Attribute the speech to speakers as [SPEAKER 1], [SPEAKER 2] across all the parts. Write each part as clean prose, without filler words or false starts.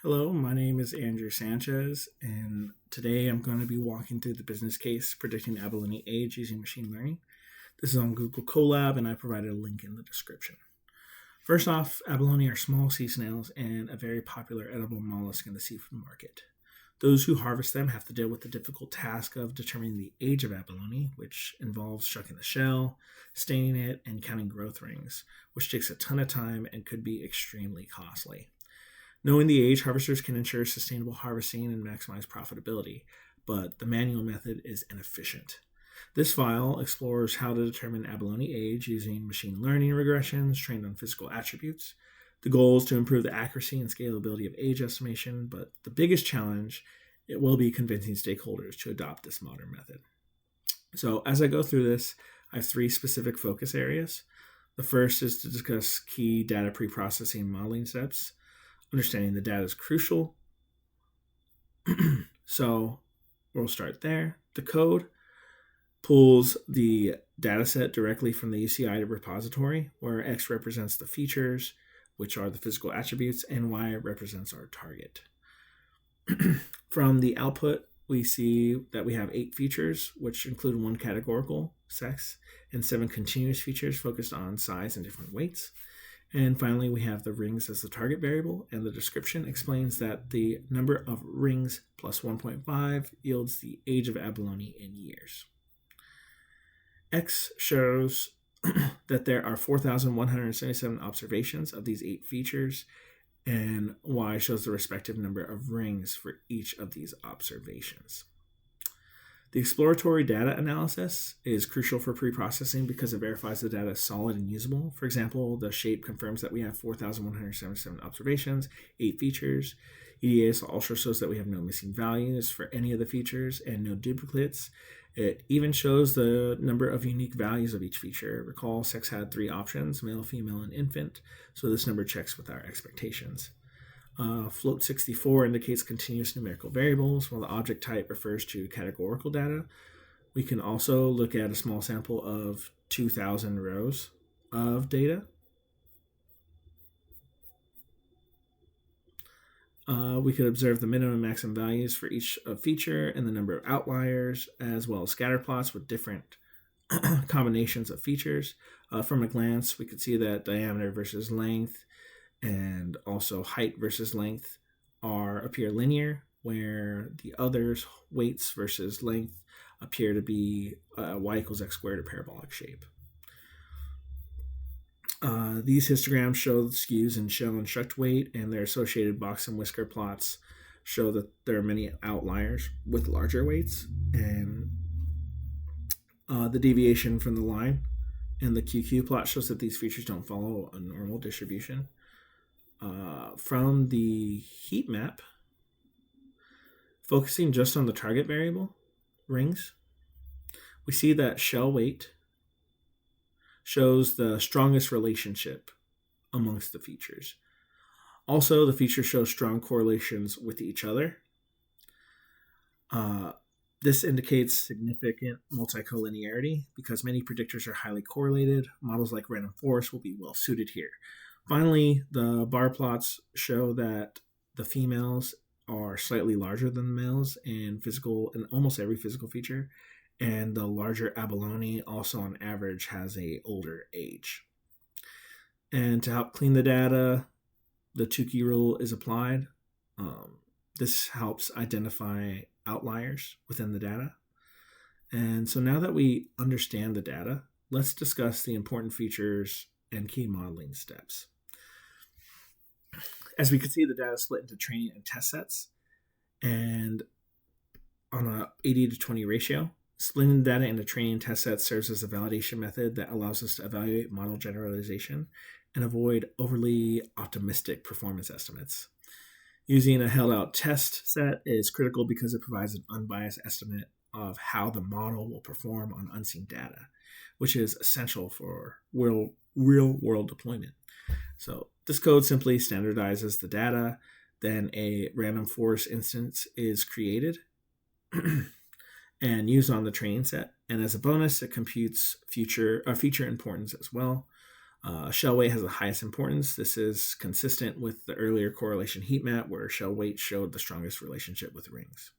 [SPEAKER 1] Hello, my name is Andrew Sanchez, and today I'm going to be walking through the business case predicting abalone age using machine learning. This is on Google Colab, and I provided a link in the description. First off, abalone are small sea snails and a very popular edible mollusk in the seafood market. Those who harvest them have to deal with the difficult task of determining the age of abalone, which involves shucking the shell, staining it, and counting growth rings, which takes a ton of time and could be extremely costly. Knowing the age, harvesters can ensure sustainable harvesting and maximize profitability, but the manual method is inefficient. This file explores how to determine abalone age using machine learning regressions trained on physical attributes. The goal is to improve the accuracy and scalability of age estimation, but the biggest challenge it will be convincing stakeholders to adopt this modern method. So, as I go through this, I have three specific focus areas. The first is to discuss key data preprocessing modeling steps. Understanding the data is crucial. So we'll start there. The code pulls the dataset directly from the UCI repository, where X represents the features, which are the physical attributes, and Y represents our target. From the output, we see that we have 8 features, which include 1 categorical, sex, and 7 continuous features focused on size and different weights. And finally, we have the rings as the target variable, and the description explains that the number of rings plus 1.5 yields the age of abalone in years. X shows that there are 4,177 observations of these 8 features, and Y shows the respective number of rings for each of these observations. The exploratory data analysis is crucial for pre-processing because it verifies the data is solid and usable. For example, the shape confirms that we have 4,177 observations, 8 features. EDAS also shows that we have no missing values for any of the features and no duplicates. It even shows the number of unique values of each feature. Recall, sex had 3 options, male, female, and infant, so this number checks with our expectations. Float 64 indicates continuous numerical variables, while the object type refers to categorical data. We can also look at a small sample of 2,000 rows of data. We could observe the minimum and maximum values for each feature and the number of outliers, as well as scatter plots with different combinations of features. From a glance, we could see that diameter versus length and also height versus length appear linear, where the others, weights versus length, appear to be y equals x squared, a parabolic shape. These histograms show the skews in shell and shucked weight, and their associated box and whisker plots show that there are many outliers with larger weights, and the deviation from the line and the QQ plot shows that these features don't follow a normal distribution. From the heat map, focusing just on the target variable, rings, we see that shell weight shows the strongest relationship amongst the features. Also, the features show strong correlations with each other. This indicates significant multicollinearity because many predictors are highly correlated. Models like random forest will be well suited here. Finally, the bar plots show that the females are slightly larger than the males in almost every physical feature, and the larger abalone also on average has a older age. And to help clean the data, the Tukey rule is applied. This helps identify outliers within the data. And so now that we understand the data, let's discuss the important features and key modeling steps. As we can see, the data is split into training and test sets, and on a 80 to 20 ratio. Splitting the data into training and test sets serves as a validation method that allows us to evaluate model generalization and avoid overly optimistic performance estimates. Using a held out test set is critical because it provides an unbiased estimate of how the model will perform on unseen data, which is essential for real world deployment. So this code simply standardizes the data, then a random forest instance is created and used on the training set. And as a bonus, it computes feature importance as well. Shell weight has the highest importance. This is consistent with the earlier correlation heat map where shell weight showed the strongest relationship with rings.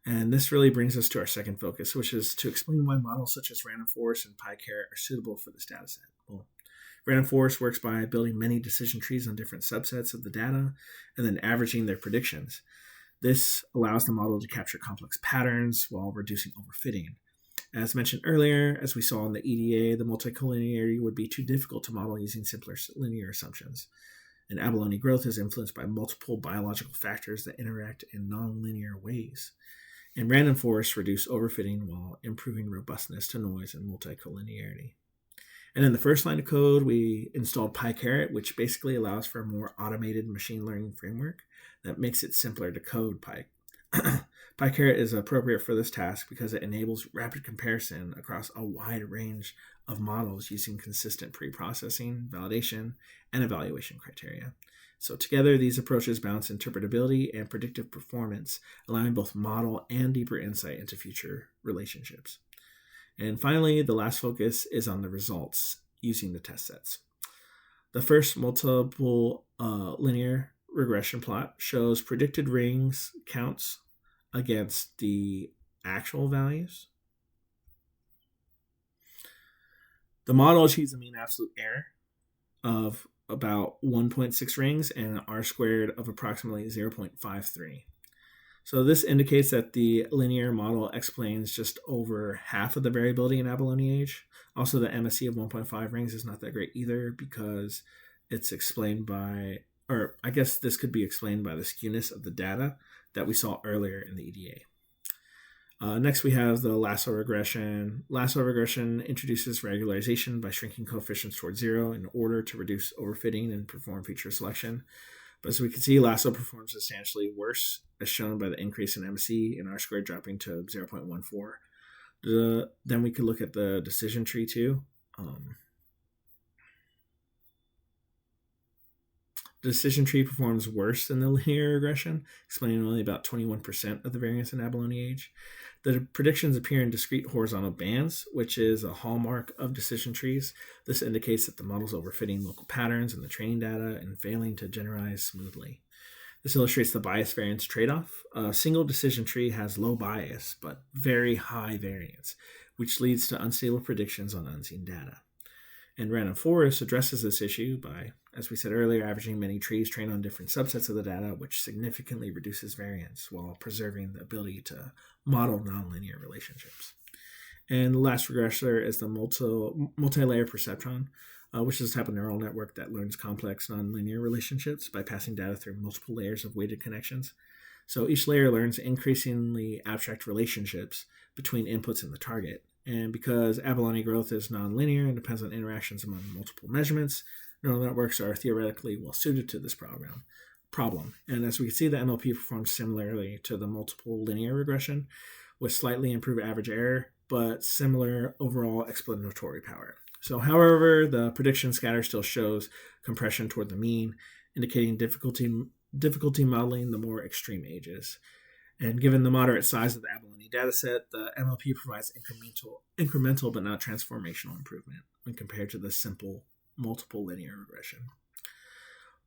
[SPEAKER 1] And this really brings us to our second focus, which is to explain why models such as random forest and PyCaret are suitable for this dataset. Well, random forest works by building many decision trees on different subsets of the data and then averaging their predictions. This allows the model to capture complex patterns while reducing overfitting. As mentioned earlier, as we saw in the EDA, the multicollinearity would be too difficult to model using simpler linear assumptions. And abalone growth is influenced by multiple biological factors that interact in nonlinear ways. And random forests reduce overfitting while improving robustness to noise and multicollinearity. And in the first line of code, we installed PyCaret, which basically allows for a more automated machine learning framework that makes it simpler to code. PyCaret is appropriate for this task because it enables rapid comparison across a wide range of models using consistent pre-processing, validation, and evaluation criteria. So together, these approaches balance interpretability and predictive performance, allowing both model and deeper insight into future relationships. And finally, the last focus is on the results using the test sets. The first multiple linear regression plot shows predicted rings counts against the actual values. The model achieves a mean absolute error of about 1.6 rings and an R squared of approximately 0.53. So this indicates that the linear model explains just over half of the variability in abalone age. Also, the MSE of 1.5 rings is not that great either because it's explained by, or I guess this could be explained by the skewness of the data that we saw earlier in the EDA. Next, we have the lasso regression. Lasso regression introduces regularization by shrinking coefficients towards zero in order to reduce overfitting and perform feature selection. But as we can see, lasso performs substantially worse, as shown by the increase in MSE and R squared dropping to 0.14. Then we could look at the decision tree too. The decision tree performs worse than the linear regression, explaining only about 21% of the variance in abalone age. The predictions appear in discrete horizontal bands, which is a hallmark of decision trees. This indicates that the model is overfitting local patterns in the training data and failing to generalize smoothly. This illustrates the bias variance trade-off. A single decision tree has low bias, but very high variance, which leads to unstable predictions on unseen data. And random forest addresses this issue by, as we said earlier, averaging many trees trained on different subsets of the data, which significantly reduces variance while preserving the ability to model nonlinear relationships. And the last regressor is the multi-layer perceptron, which is a type of neural network that learns complex nonlinear relationships by passing data through multiple layers of weighted connections. So each layer learns increasingly abstract relationships between inputs and the target. And because abalone growth is nonlinear and depends on interactions among multiple measurements, neural networks are theoretically well suited to this problem. And as we can see, the MLP performs similarly to the multiple linear regression with slightly improved average error, but similar overall explanatory power. So however, the prediction scatter still shows compression toward the mean, indicating difficulty modeling the more extreme ages. And given the moderate size of the abalone dataset, the MLP provides incremental but not transformational improvement when compared to the simple multiple linear regression.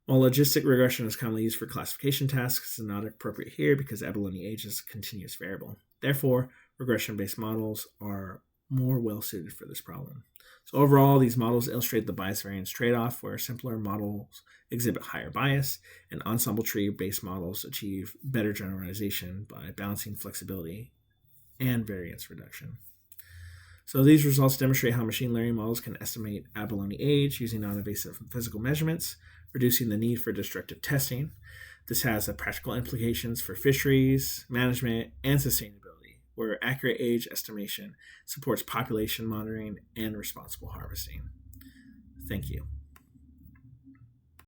[SPEAKER 1] While logistic regression is commonly used for classification tasks, it's not appropriate here because abalone age is a continuous variable. Therefore, regression-based models are more well-suited for this problem. So overall, these models illustrate the bias variance trade-off where simpler models exhibit higher bias and ensemble tree-based models achieve better generalization by balancing flexibility and variance reduction. So these results demonstrate how machine learning models can estimate abalone age using non-invasive physical measurements, reducing the need for destructive testing. This has practical implications for fisheries, management, and sustainability, where accurate age estimation supports population monitoring and responsible harvesting. Thank you.